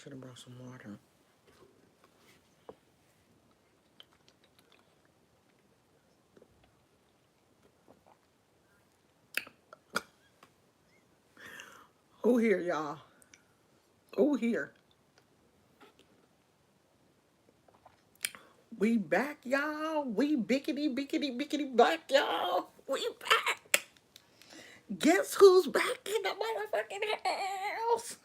Should have brought some water. Who here, y'all? Who here? We back, y'all. We bickety, bickety, bickety back, y'all. We back. Guess who's back in the motherfucking house?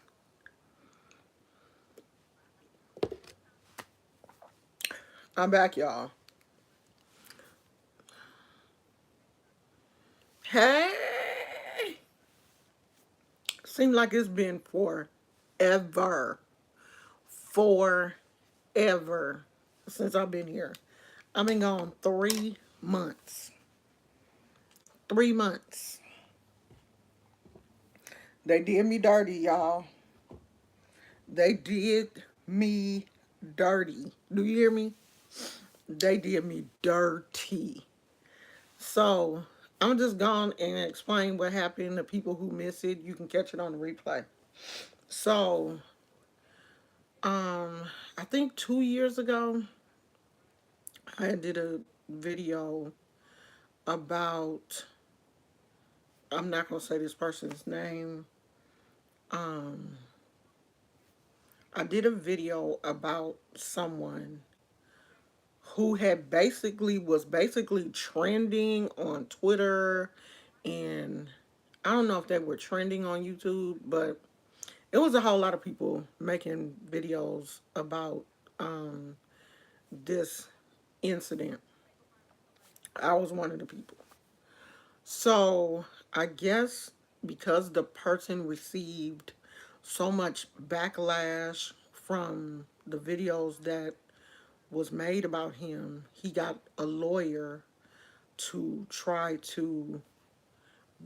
I'm back, y'all. Hey! Seems like it's been forever. Forever since I've been here. I've been gone 3 months. 3 months. They did me dirty, y'all. They did me dirty. Do you hear me? They did me dirty. So I'm just going and explain what happened to people who miss it. You can catch it on the replay. So, I think 2 years ago, I did a video about, I'm not gonna say this person's name. Um, I did a video about someone who had basically trending on Twitter, and I don't know if they were trending on YouTube, but it was a whole lot of people making videos about this incident. I was one of the people. So I guess because the person received so much backlash from the videos that was made about him, he got a lawyer to try to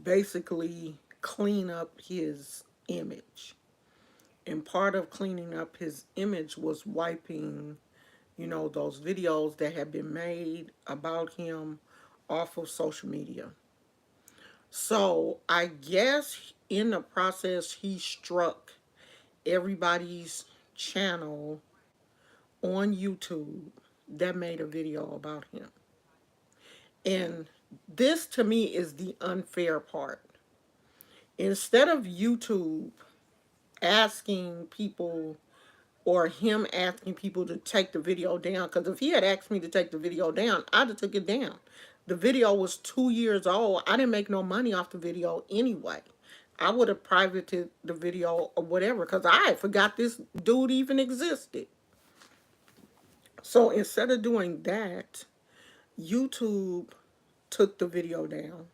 basically clean up his image. And part of cleaning up his image was wiping, those videos that had been made about him off of social media. So I guess in the process, he struck everybody's channel on YouTube that made a video about him. And this to me is the unfair part. Instead of YouTube asking people or him asking people to take the video down, because if he had asked me to take the video down, I'd have took it down. The video was 2 years old. I didn't make no money off the video anyway. I would have privated the video or whatever, because I forgot this dude even existed. So instead of doing that, YouTube took the video down.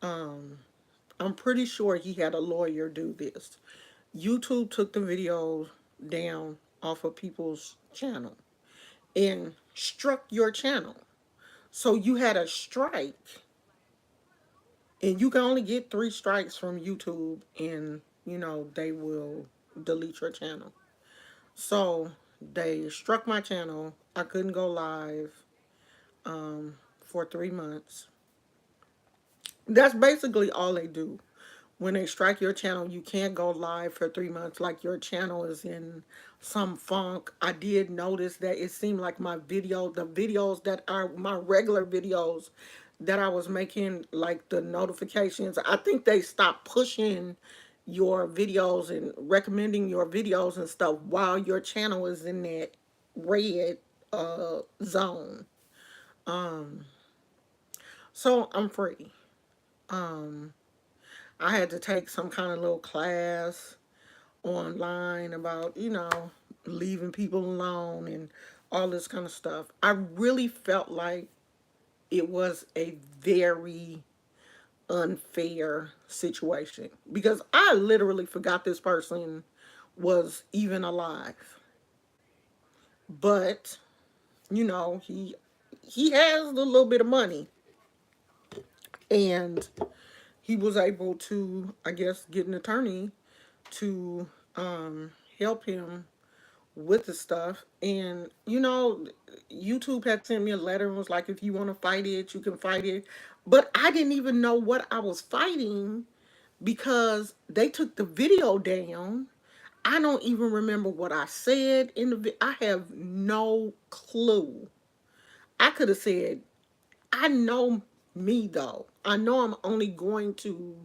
I'm pretty sure he had a lawyer do this. YouTube took the video down off of people's channel and struck your channel. So you had a strike, and you can only get 3 strikes from YouTube, and they will delete your channel. So they struck my channel. I couldn't go live for 3 months. That's basically all they do. When they strike your channel, you can't go live for 3 months, like your channel is in some funk. I did notice that it seemed like the videos that are my regular videos that I was making, like the notifications, I think they stopped pushing your videos and recommending your videos and stuff while your channel is in that red zone. So I'm free. Um, I had to take some kind of little class online about, leaving people alone and all this kind of stuff. I really felt like it was a very unfair situation because I literally forgot this person was even alive. But, he has a little bit of money, and he was able to, I guess, get an attorney to help him with the stuff. And YouTube had sent me a letter and was like, if you want to fight it, you can fight it. But I didn't even know what I was fighting because they took the video down. I don't even remember what I said in the I have no clue. I could have said, I know me though. I know I'm only going to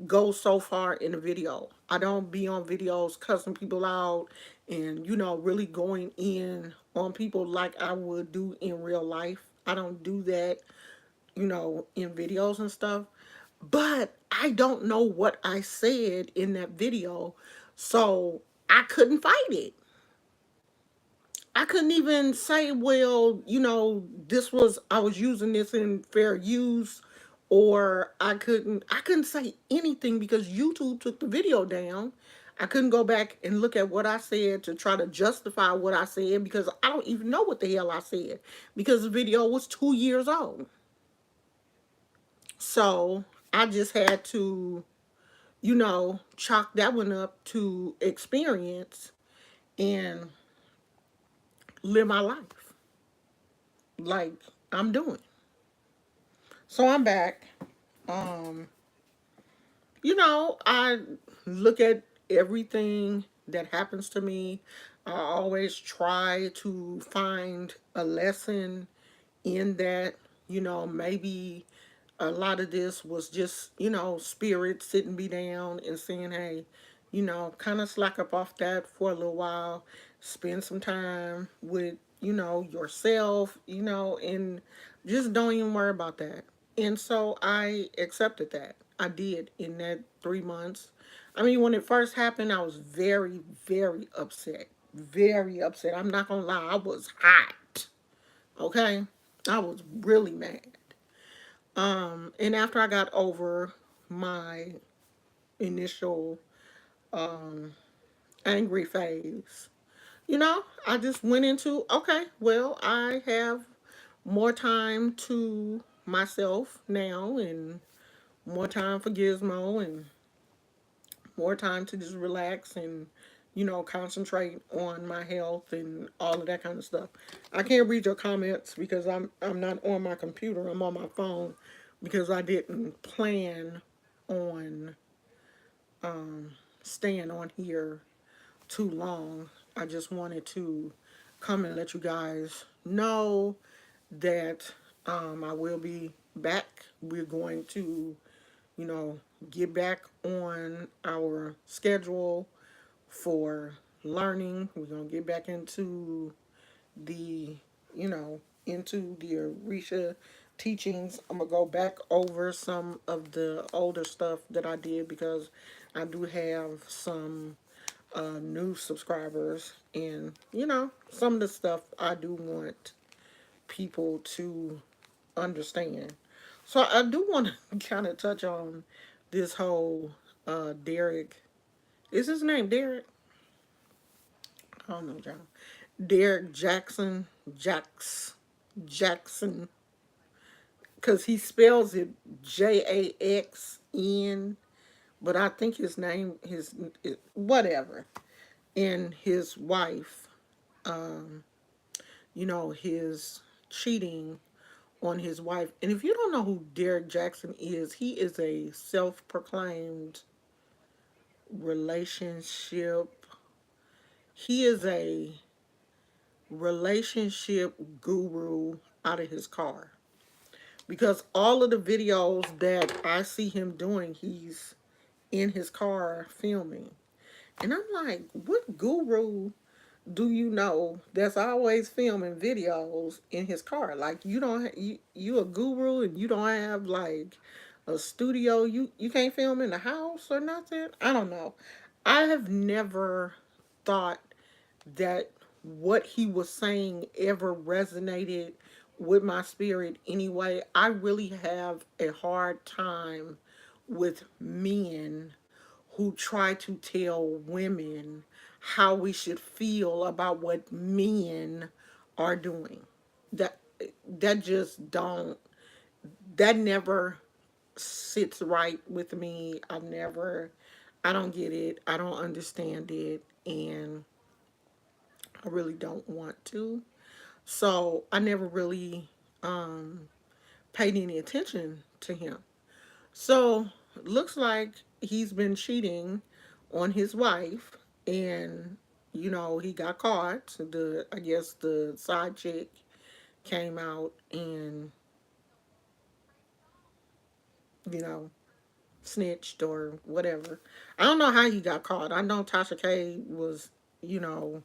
go so far in a video. I don't be on videos cussing people out and, really going in on people like I would do in real life. I don't do that, in videos and stuff. But I don't know what I said in that video. So I couldn't fight it. I couldn't even say, well, I was using this in fair use, or I couldn't say anything because YouTube took the video down. I couldn't go back and look at what I said to try to justify what I said because I don't even know what the hell I said because the video was 2 years old. So I just had to, chalk that one up to experience and live my life like I'm doing. So I'm back. Um, I look at everything that happens to me. I always try to find a lesson in that. Maybe a lot of this was just, spirit sitting me down and saying, hey, kind of slack up off that for a little while, spend some time with, yourself, and just don't even worry about that. And so I accepted that. I did in that 3 months. I mean, when it first happened, I was very, very upset. Very upset. I'm not going to lie. I was hot. Okay? I was really mad. And after I got over my initial um, angry phase, I just went into, okay, well, I have more time to myself now and more time for Gizmo and more time to just relax and, concentrate on my health and all of that kind of stuff. I can't read your comments because I'm not on my computer. I'm on my phone because I didn't plan on staying on here too long. I just wanted to come and let you guys know that I will be back. We're going to, you know, get back on our schedule for learning. We're going to get back the, into the Orisha teachings. I'm going to go back over some of the older stuff that I did because I do have some new subscribers. And, some of the stuff I do want people to understand. So I do want to kind of touch on this whole Derek. Is his name Derek? I don't know, John. Derek Jackson, because he spells it Jaxn, but I think his name, whatever, and his wife, um, his cheating on his wife. And if you don't know who Derek Jackson is, he is a self-proclaimed relationship. He is a relationship guru out of his car. Because all of the videos that I see him doing, he's in his car filming. And I'm like, what guru do you know that's always filming videos in his car? Like you don't you a guru and you don't have like a studio. You can't film in the house or nothing. I don't know. I have never thought that what he was saying ever resonated with my spirit anyway. I really have a hard time with men who try to tell women how we should feel about what men are doing. That that just don't that never sits right with me. I don't get it. I don't understand it and I really don't want to. So I never really paid any attention to him. So looks like he's been cheating on his wife. And he got caught. I guess the side chick came out and you know snitched or whatever. I don't know how he got caught. I know Tasha K was, you know,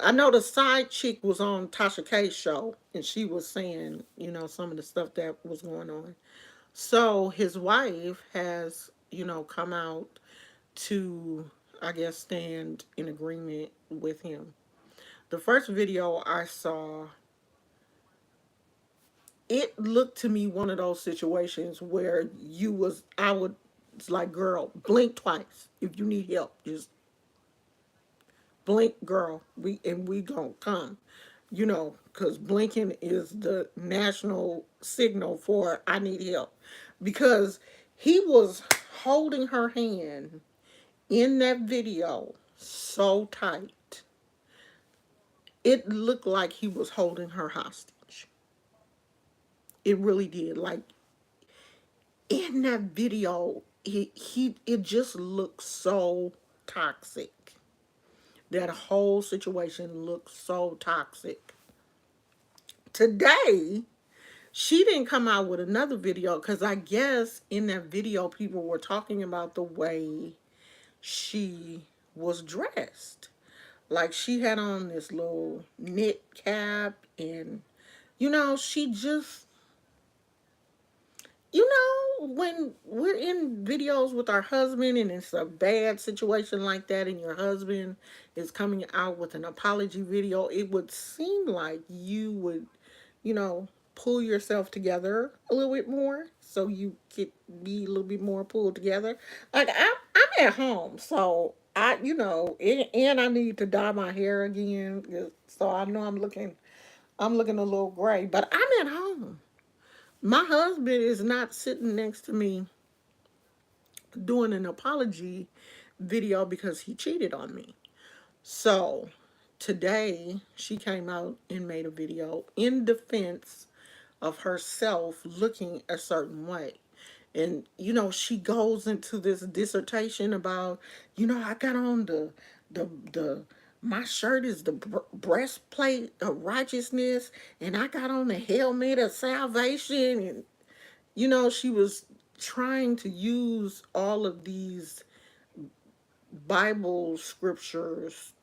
I know the side chick was on Tasha K's show and she was saying, some of the stuff that was going on. So his wife has, come out to, I guess, stand in agreement with him. The first video I saw, it looked to me one of those situations where I would, it's like, girl, blink twice if you need help. Just blink, girl. We gonna come. Because blinking is the national signal for I need help. Because he was holding her hand in that video so tight, it looked like he was holding her hostage. It really did. Like, in that video, it just looked so toxic. That whole situation looked so toxic. Today, she didn't come out with another video because I guess in that video, people were talking about the way she was dressed. Like, she had on this little knit cap, and she just, when we're in videos with our husband and it's a bad situation like that, and your husband is coming out with an apology video, it would seem like you would, you know, pull yourself together a little bit more so you could be a little bit more pulled together. Like, I'm at home, so and I need to dye my hair again, so I know I'm looking a little gray, but I'm at home. My husband is not sitting next to me doing an apology video because he cheated on me. So today she came out and made a video in defense of herself looking a certain way. And she goes into this dissertation about, I got on the my shirt is the breastplate of righteousness, and I got on the helmet of salvation, and she was trying to use all of these Bible scriptures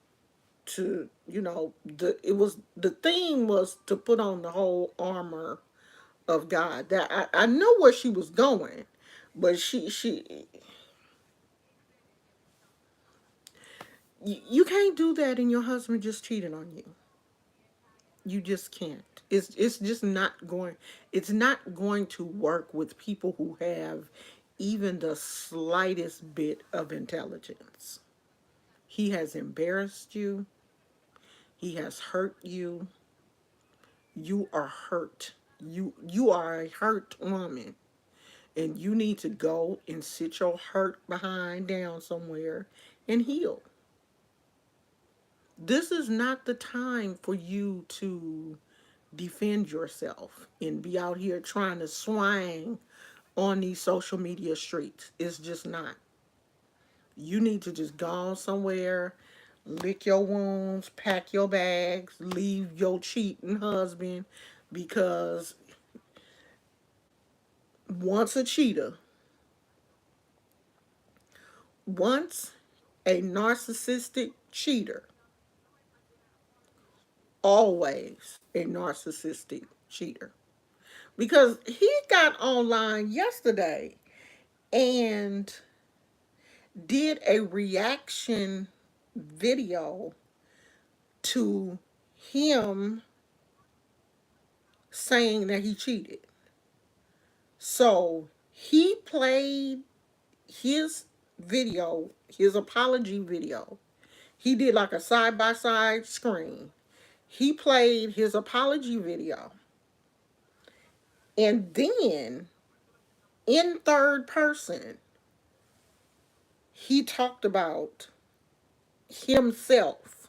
to, the theme was to put on the whole armor of God. That I know where she was going, but you can't do that and your husband just cheated on you. You just can't. It's just not going. It's not going to work with people who have even the slightest bit of intelligence. He has embarrassed you. He has hurt you. You are hurt. You are a hurt woman, and you need to go and sit your hurt behind down somewhere and heal. This is not the time for you to defend yourself and be out here trying to swing on these social media streets. It's just not. You need to just go somewhere, lick your wounds, pack your bags, leave your cheating husband, because once a cheater, once a narcissistic cheater, always a narcissistic cheater. Because he got online yesterday and did a reaction video to him saying that he cheated. So he played his video, his apology video. He did like a side by side screen. He played his apology video. And then in third person, he talked about himself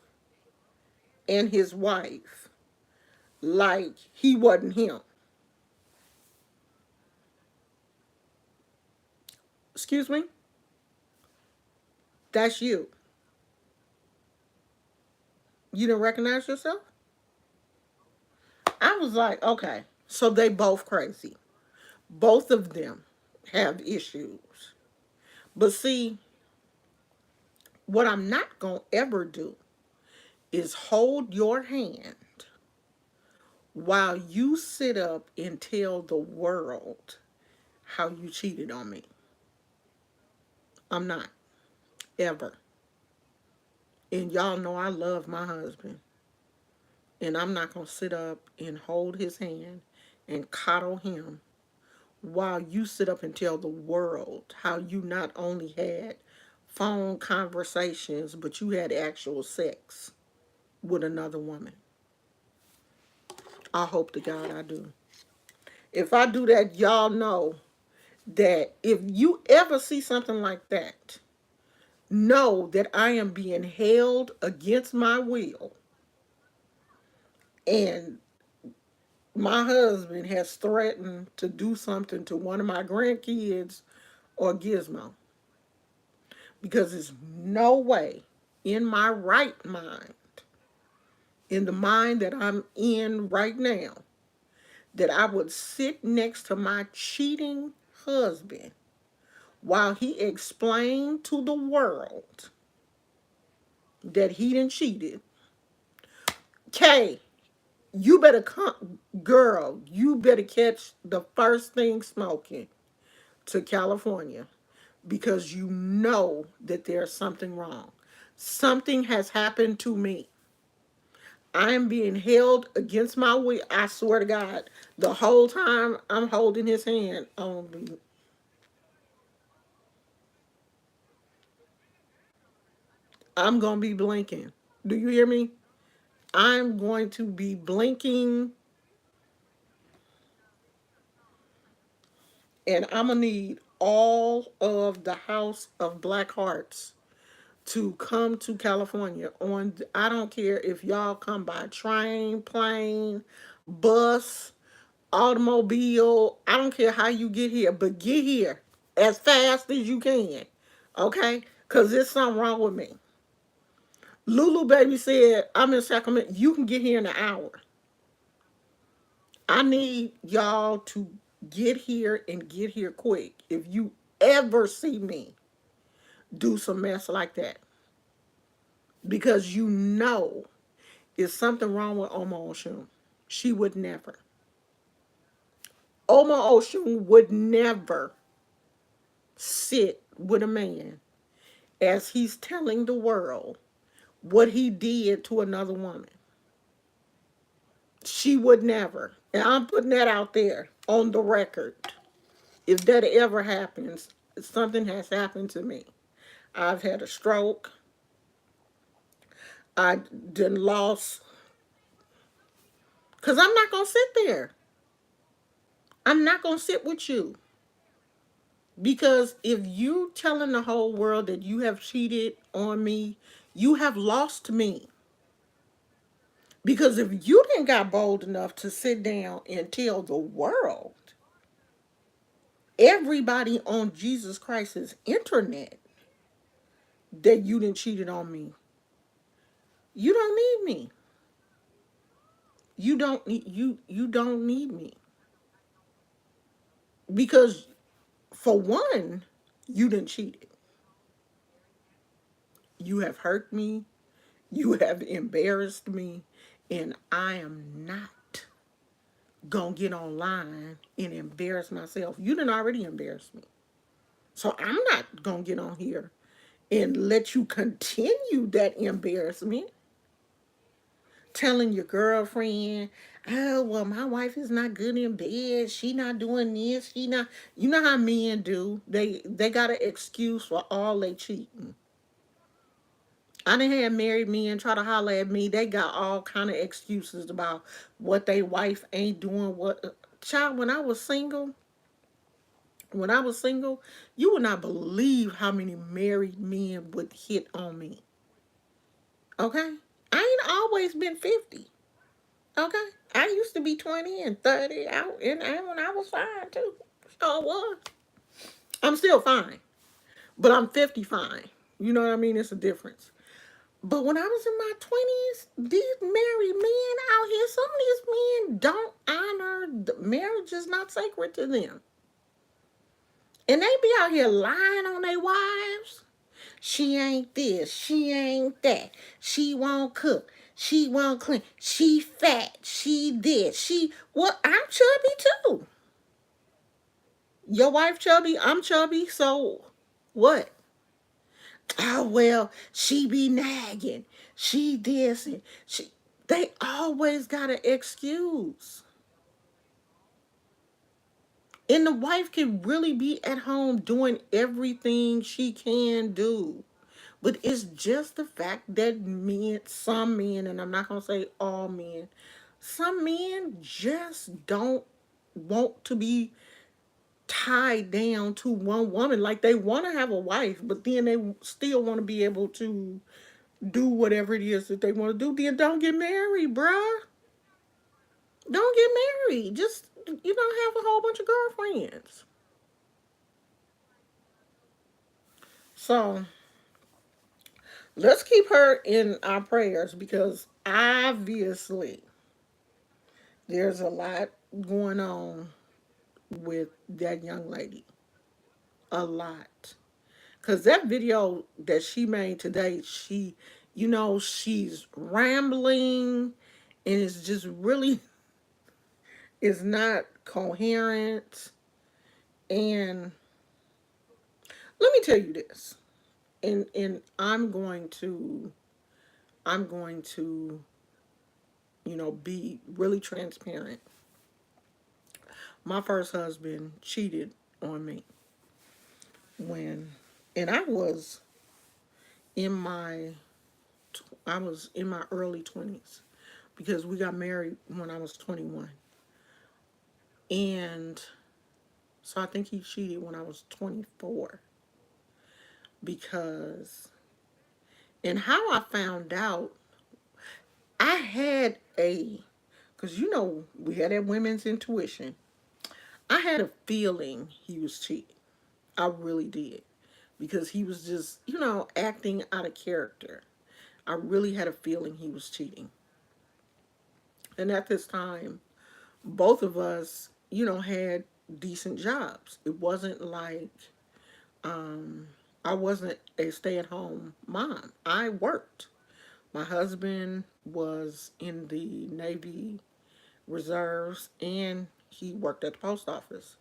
and his wife like he wasn't him. Excuse me? That's you. You didn't recognize yourself? I was like, okay, so they both crazy. Both of them have issues. But see, what I'm not going to ever do is hold your hand while you sit up and tell the world how you cheated on me. I'm not, ever. And y'all know I love my husband. And I'm not going to sit up and hold his hand and coddle him while you sit up and tell the world how you not only had phone conversations, but you had actual sex with another woman. I hope to God I do. If I do that, y'all know that if you ever see something like that, know that I am being held against my will, and my husband has threatened to do something to one of my grandkids or Gizmo, because there's no way in my right mind, in the mind that I'm in right now, that I would sit next to my cheating husband while he explained to the world that he done cheated. Kay, you better come, girl, you better catch the first thing smoking to California, because you know that there's something wrong. Something has happened to me. I am being held against my will. I swear to God, the whole time I'm holding his hand, I'm going to be blinking. Do you hear me? I'm going to be blinking, and I'm going to need all of the House of Black Hearts to come to California on, I don't care if y'all come by train, plane, bus, automobile. I don't care how you get here, but get here as fast as you can. Okay? Because there's something wrong with me. Lulu Baby said, I'm in Sacramento. You can get here in an hour. I need y'all to get here and get here quick. If you ever see me do some mess like that, because you know is something wrong with Oma Oshun. She would never. Oma Oshun would never sit with a man as he's telling the world what he did to another woman. She would never. And I'm putting that out there on the record. If that ever happens, something has happened to me. I've had a stroke. I done lost. Because I'm not going to sit there. I'm not going to sit with you. Because if you telling the whole world that you have cheated on me, you have lost me. Because if you didn't got bold enough to sit down and tell the world, everybody on Jesus Christ's internet, that you didn't cheated on me, you don't need me. You don't need me. Because for one, you didn't cheat. You have hurt me. You have embarrassed me. And I am not gonna get online and embarrass myself. You done already embarrassed me. So I'm not gonna get on here and let you continue that embarrassment. Telling your girlfriend, oh well, my wife is not good in bed. She not doing this. She not. You know how men do. They got an excuse for all they cheating. I done had married men try to holler at me. They got all kind of excuses about what they wife ain't doing. What child? When I was single, you would not believe how many married men would hit on me. Okay, I ain't always been 50. Okay, I used to be 20 and 30 out, and when I was fine too. So was. I'm still fine, but I'm 50 fine. You know what I mean? It's a difference. But when I was in my 20s, these married men out here, some of these men don't honor marriage is not sacred to them. And they be out here lying on their wives. She ain't this, she ain't that. She won't cook. She won't clean. She fat. She this. She well, I'm chubby too. Your wife chubby, I'm chubby, so what? Oh well, she be nagging. She this and she they always got an excuse. And the wife can really be at home doing everything she can do. But it's just the fact that men, some men, and I'm not going to say all men, some men just don't want to be tied down to one woman. Like they want to have a wife, but then they still want to be able to do whatever it is that they want to do. Then don't get married, bruh. Don't get married. Just, have a whole bunch of girlfriends. So let's keep her in our prayers because obviously there's a lot going on with that young lady. A lot. Because that video that she made today, she's rambling and it's just really, is not coherent. And let me tell you this. And I'm going to be really transparent. My first husband cheated on me when, and in my, I was in my early 20s because we got married when I was 21. And so I think he cheated when I was 24 because, and how I found out, I had because we had that women's intuition. I had a feeling he was cheating. I really did. Because he was just, acting out of character. I really had a feeling he was cheating. And at this time, both of us, had decent jobs. It wasn't like I wasn't a stay at home mom. I worked. My husband was in the Navy Reserves and he worked at the post office.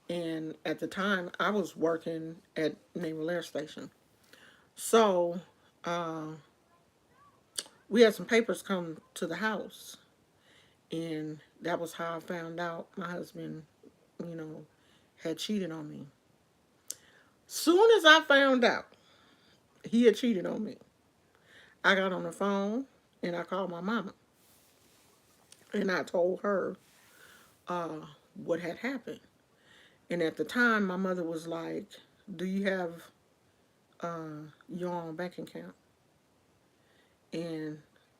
And at the time, I was working at Naval Air Station. So uh, we had some papers come to the house. And that was how I found out my husband, you know, had cheated on me. Soon as I found out he had cheated on me, I got on the phone and I called my mama. And I told her uh, what had happened. And at the time, my mother was like, "Do you have your own bank account?" And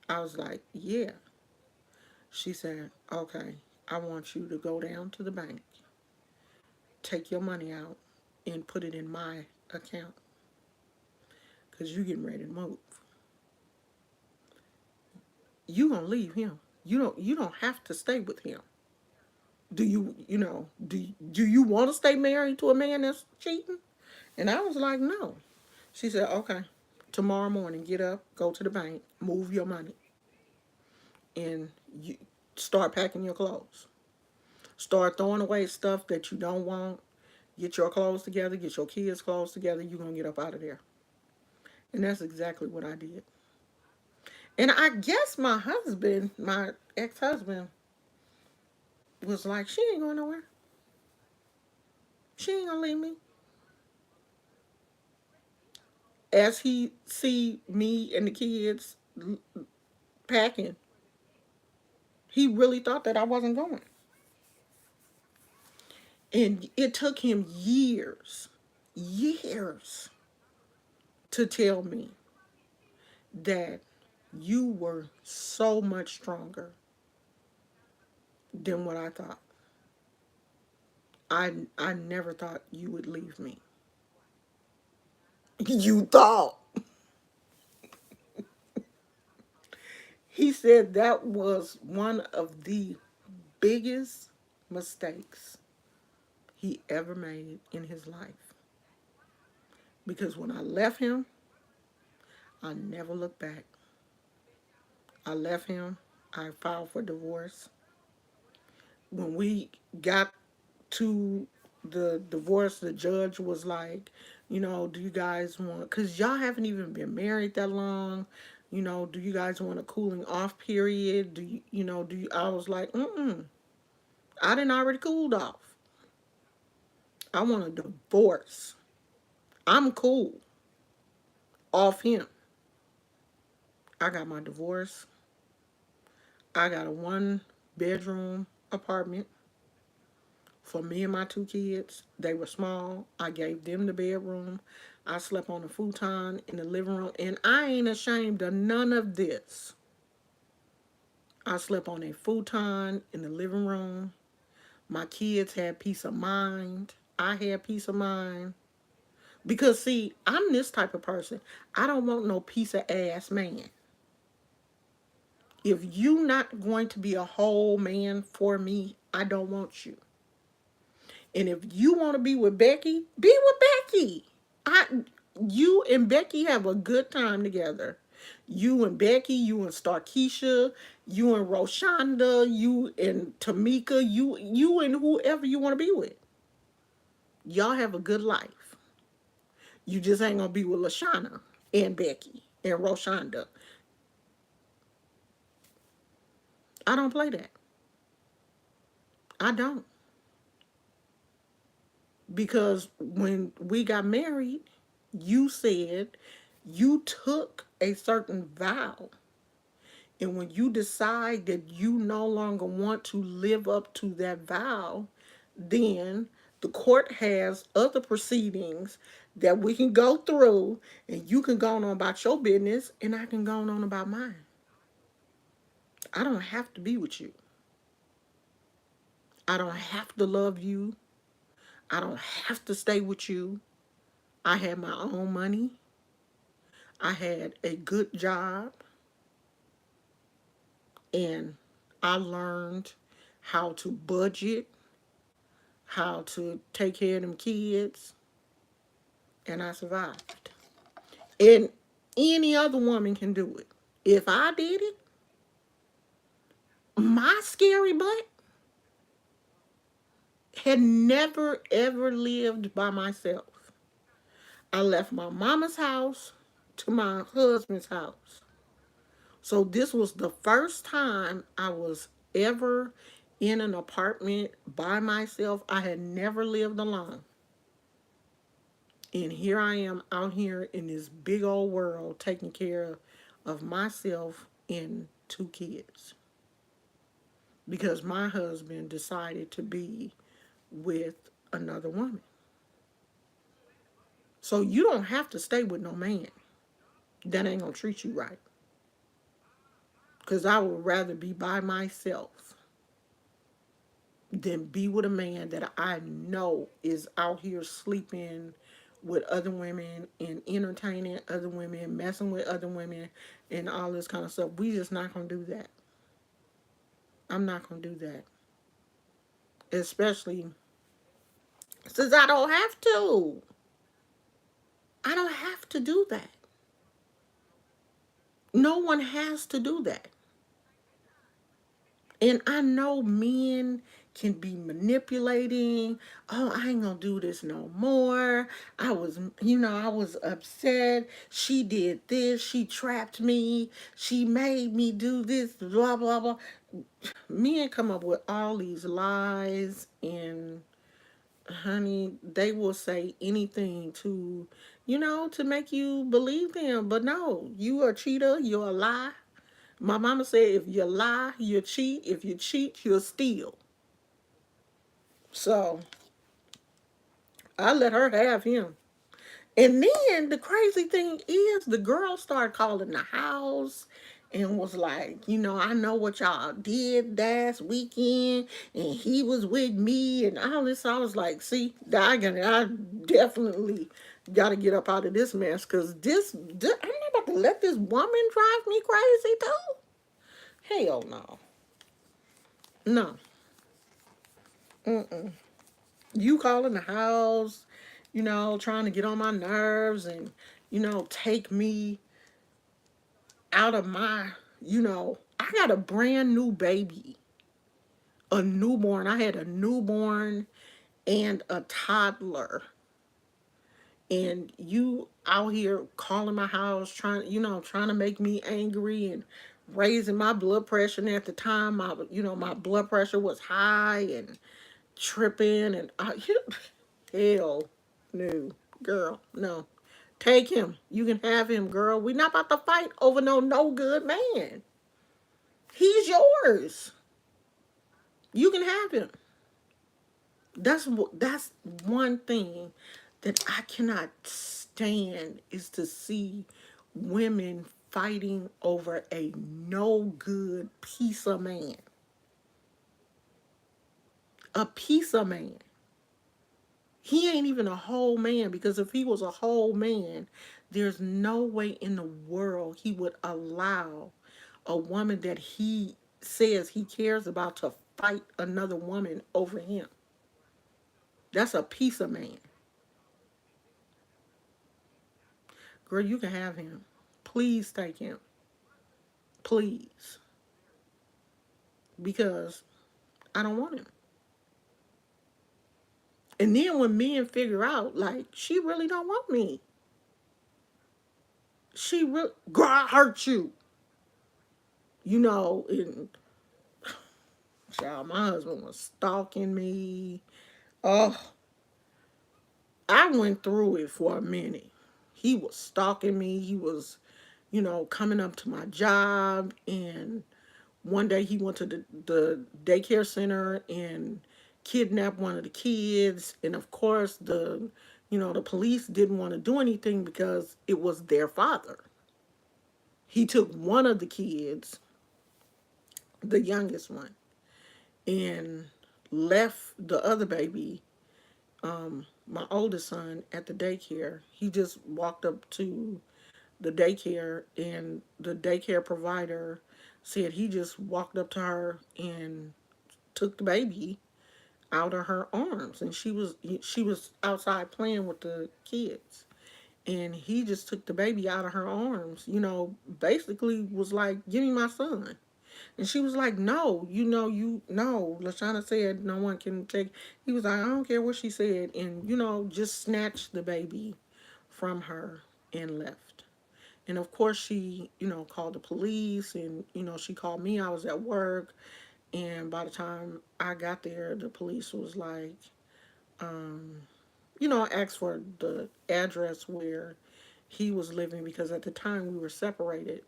I was like, "Yeah." She said, "Okay, I want you to go down to the bank, take your money out, and put it in my account because you're getting ready to move. You gonna leave him. You don't have to stay with him. Do do you want to stay married to a man that's cheating?" And I was like, "No." She said, "Okay, tomorrow morning, get up, go to the bank, move your money, and you start packing your clothes. Start throwing away stuff that you don't want. Get your clothes together, get your kids' clothes together. You're gonna get up out of there." And that's exactly what I did. And I guess my ex-husband, was like, "She ain't going nowhere. She ain't gonna leave me." As he see me and the kids packing, he really thought that I wasn't going. And it took him years to tell me that you were so much stronger than what I thought. I never thought you would leave me. You thought. He said that was one of the biggest mistakes he ever made in his life. Because when I left him, I never looked back. I left him. I filed for divorce. When we got to the divorce, the judge was like, do you guys want, because y'all haven't even been married that long, do you guys want a cooling off period? I was like, I didn't already cooled off. I want a divorce. I'm cool off him. I got my divorce. I got a 1 bedroom apartment for me and my 2 kids. They were small. I gave them the bedroom. I slept on the futon in the living room. And I ain't ashamed of none of this. I slept on a futon in the living room. My kids had peace of mind. I had peace of mind. Because, see, I'm this type of person. I don't want no piece of ass man. If you not going to be a whole man for me, I don't want you. And if you want to be with Becky, be with Becky. You and Becky have a good time together. You and Becky, you and Starkeisha, you and Roshonda, you and Tamika, you and whoever you want to be with. Y'all have a good life. You just ain't gonna be with Lashana and Becky and Roshonda. I don't play that. I don't. Because when we got married, you said you took a certain vow. And when you decide that you no longer want to live up to that vow, then the court has other proceedings that we can go through, and you can go on about your business, and I can go on about mine. I don't have to be with you. I don't have to love you. I don't have to stay with you. I had my own money. I had a good job. And I learned how to budget, how to take care of them kids, and I survived. And any other woman can do it. If I did it, my scary butt had never ever lived by myself. I left my mama's house to my husband's house. So this was the first time I was ever in an apartment by myself. I had never lived alone. And here I am out here in this big old world taking care of myself and 2 kids. Because my husband decided to be with another woman. So you don't have to stay with no man that ain't gonna treat you right. Because I would rather be by myself than be with a man that I know is out here sleeping with other women and entertaining other women, messing with other women, and all this kind of stuff. We just not gonna do that. I'm not gonna do that. Especially since I don't have to. I don't have to do that. No one has to do that. And I know men can be manipulating. Oh, I ain't gonna do this no more. I was upset. She did this. She trapped me. She made me do this, blah, blah, blah. Men come up with all these lies, and honey, they will say anything to make you believe them. But no, you are a cheater. You're a lie. My mama said, if you lie, you cheat. If you cheat, you'll steal. So I let her have him. And then the crazy thing is, the girl started calling the house and was like, I know what y'all did last weekend, and he was with me and all this. I was like, see, I definitely got to get up out of this mess, because I'm not about to let this woman drive me crazy, too. Hell no. No. Mm-mm. You calling the house, trying to get on my nerves and, take me out of my, I got a brand new baby, a newborn. I had a newborn and a toddler. And you out here calling my house, trying to make me angry and raising my blood pressure. And at the time, my blood pressure was high and tripping. And hell, no, girl, no. Take him. You can have him, girl. We're not about to fight over no good man. He's yours. You can have him. That's one thing that I cannot stand is to see women fighting over a no good piece of man. A piece of man. He ain't even a whole man, because if he was a whole man, there's no way in the world he would allow a woman that he says he cares about to fight another woman over him. That's a piece of man. Girl, you can have him. Please take him. Please. Because I don't want him. And then when men figure out, like, she really don't want me. She really, girl, I hurt you. And child, my husband was stalking me. Oh, I went through it for a minute. He was stalking me. He was, coming up to my job. And one day he went to the daycare center and kidnapped one of the kids. And of course, the police didn't want to do anything because it was their father. He took one of the kids, the youngest one, and left the other baby, my oldest son, at the daycare. He just walked up to the daycare, and the daycare provider said he just walked up to her and took the baby out of her arms, and she was outside playing with the kids, and he just took the baby out of her arms, basically was like, give me my son. And she was like, no, no. Lashana said no one can take. He was like, I don't care what she said. And, just snatched the baby from her and left. And of course, she, called the police, and, she called me. I was at work. And by the time I got there, the police was like, um, asked for the address where he was living, because at the time we were separated.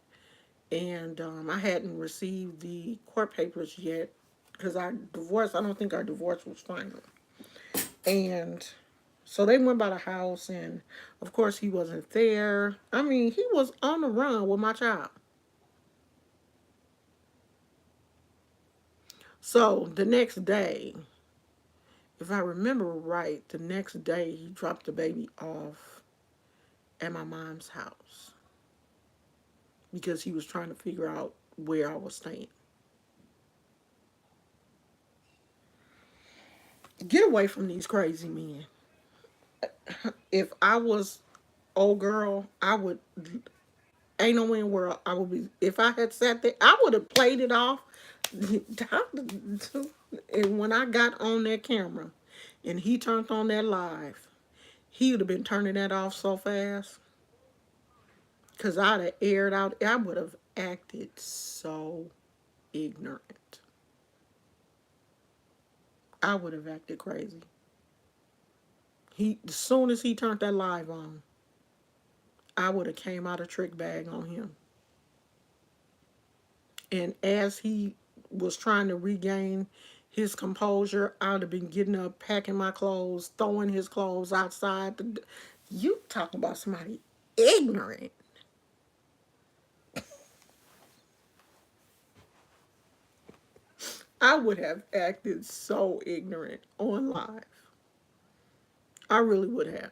And I hadn't received the court papers yet, because our divorce, I don't think our divorce was final. And so they went by the house, and of course he wasn't there. I mean, he was on the run with my child. So the next day, if I remember right, the next day he dropped the baby off at my mom's house because he was trying to figure out where I was staying. Get away from these crazy men. If I was old girl, I would, ain't no way in the world I would be. If I had sat there, I would have played it off. And when I got on that camera and he turned on that live, he would have been turning that off so fast. Because I'd have aired out, I would have acted so ignorant. I would have acted crazy. As soon as he turned that live on, I would have came out a trick bag on him. And as he was trying to regain his composure, I would have been getting up, packing my clothes, throwing his clothes outside. You talking about somebody ignorant. I would have acted so ignorant on live. I really would have.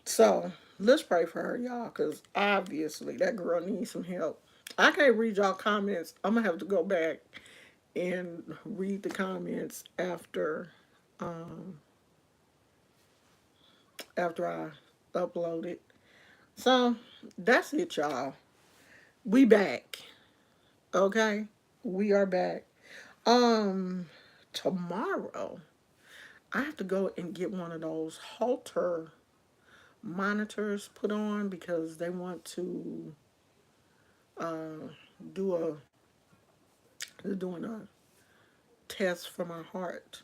So let's pray for her, y'all, because obviously that girl needs some help. I can't read y'all comments. I'm gonna have to go back and read the comments um after I upload it. So that's it, y'all. We back. Okay? We are back. Um Tomorrow I have to go and get one of those halter monitors put on because they want to uh do a they're doing a test for my heart.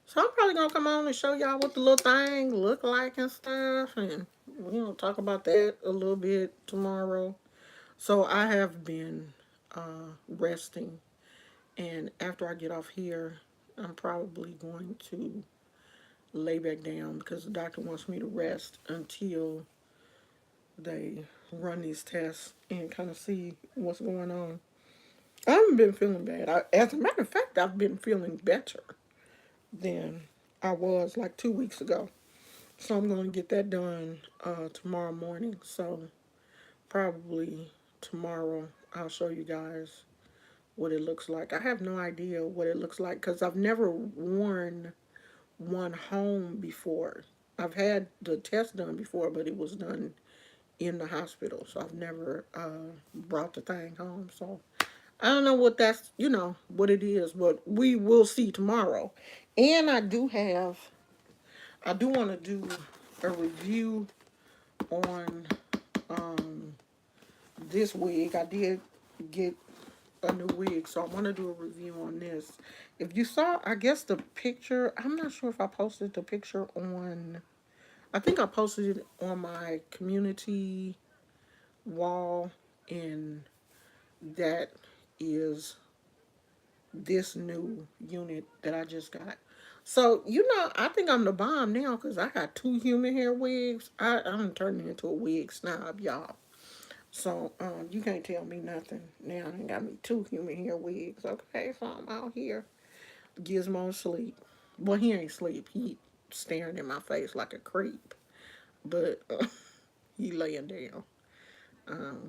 So I'm probably gonna come on and show y'all what the little thing look like and stuff, and talk about that a little bit tomorrow. So I have been resting, and after I get off here, I'm probably going to lay back down because the doctor wants me to rest until they run these tests and kind of see what's going on. I haven't been feeling bad. As a matter of fact, I've been feeling better than I was like 2 weeks ago. So I'm going to get that done tomorrow morning. So probably tomorrow I'll show you guys what it looks like. I have no idea what it looks like because I've never worn one home before. I've had the test done before, but it was done in the hospital. So I've never brought the thing home. So I don't know what what it is, but we will see tomorrow. And I do want to do a review on um, this wig. I did get a new wig, so I want to do a review on this. If you saw, I guess the picture, I'm not sure if I posted the picture on, I think I posted it on my community wall, and that is this new unit that I just got. So, I think I'm the bomb now because I got two human hair wigs. I'm turning into a wig snob, y'all. So, you can't tell me nothing. Now I got me two human hair wigs. Okay, so I'm out here. Gizmo sleep. Well, he ain't sleep. He staring in my face like a creep. But he laying down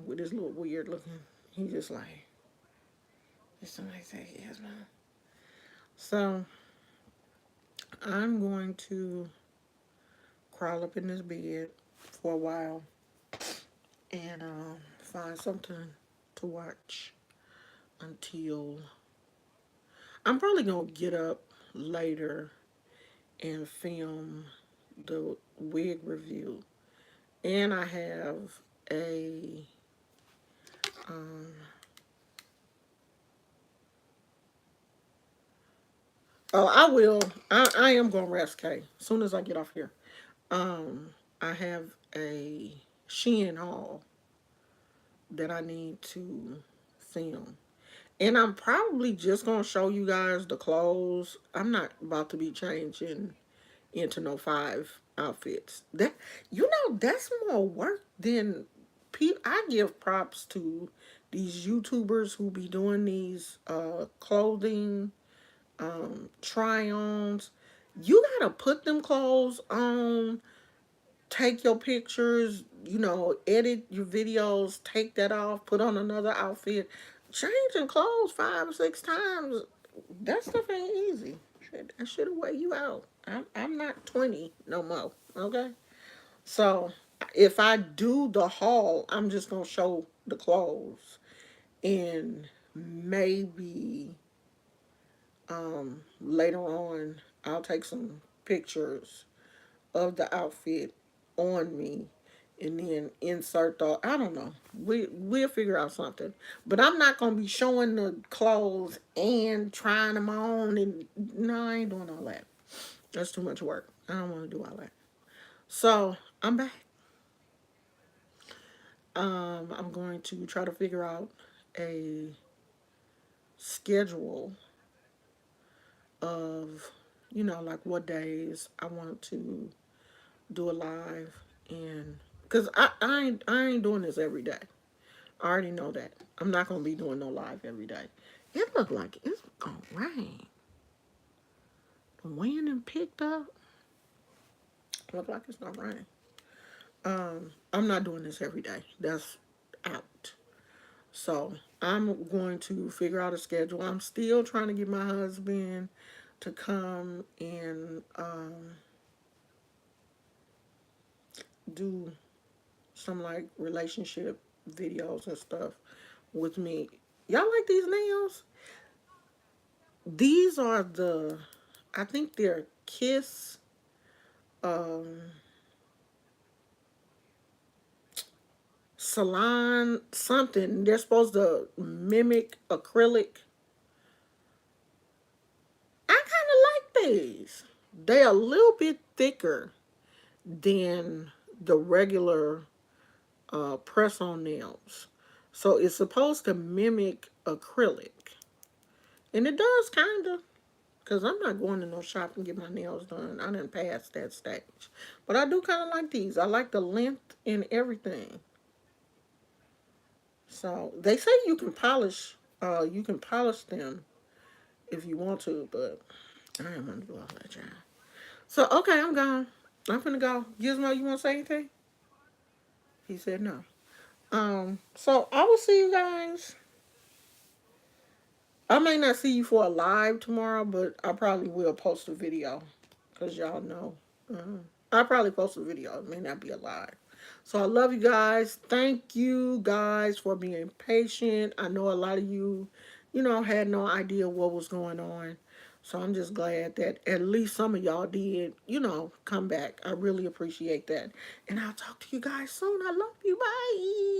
with his little weird looking. He just like, did somebody say Gizmo? So, I'm going to crawl up in this bed for a while and find something to watch until I'm probably gonna get up later and film the wig review. And I have a um, oh, I will. I am gonna rest Kay as soon as I get off here. Um, I have a Shein haul that I need to film. And I'm probably just gonna show you guys the clothes. I'm not about to be changing into no five outfits. That's more work than I give props to these YouTubers who be doing these clothing try-ons. You gotta put them clothes on, take your pictures, edit your videos, take that off, put on another outfit. Changing clothes 5 or 6 times, that stuff ain't easy. That should wear you out. I'm not 20 no more. Okay? So if I do the haul, I'm just gonna show the clothes and maybe later on I'll take some pictures of the outfit on me and then insert the I don't know. We'll figure out something. But I'm not gonna be showing the clothes and trying them on and no, I ain't doing all that. That's too much work. I don't want to do all that. So I'm back. I'm going to try to figure out a schedule of, like what days I want to do a live and because I ain't doing this every day. I already know that. I'm not gonna be doing no live every day. It looked like it's gonna rain. The wind and picked up. Look like it's gonna rain. I'm not doing this every day. That's out. So I'm going to figure out a schedule. I'm still trying to get my husband to come and do some like relationship videos and stuff with me. Y'all like these nails? These are I think they're Kiss um, Salon something. They're supposed to mimic acrylic. I kind of like these. They're a little bit thicker than the regular press on nails. So it's supposed to mimic acrylic. And it does kind of. Because I'm not going to no shop and get my nails done. I didn't pass that stage. But I do kind of like these. I like the length and everything. So they say you can polish them if you want to, but I don't want to do all that, y'all. So, okay, I'm gone. I'm finna go. Gizmo, you want to say anything? He said no. So I will see you guys. I may not see you for a live tomorrow, but I probably will post a video because y'all know. I'll probably post a video. It may not be a live. So I love you guys. Thank you guys for being patient. I know a lot of you, had no idea what was going on. So I'm just glad that at least some of y'all did, come back. I really appreciate that. And I'll talk to you guys soon. I love you. Bye.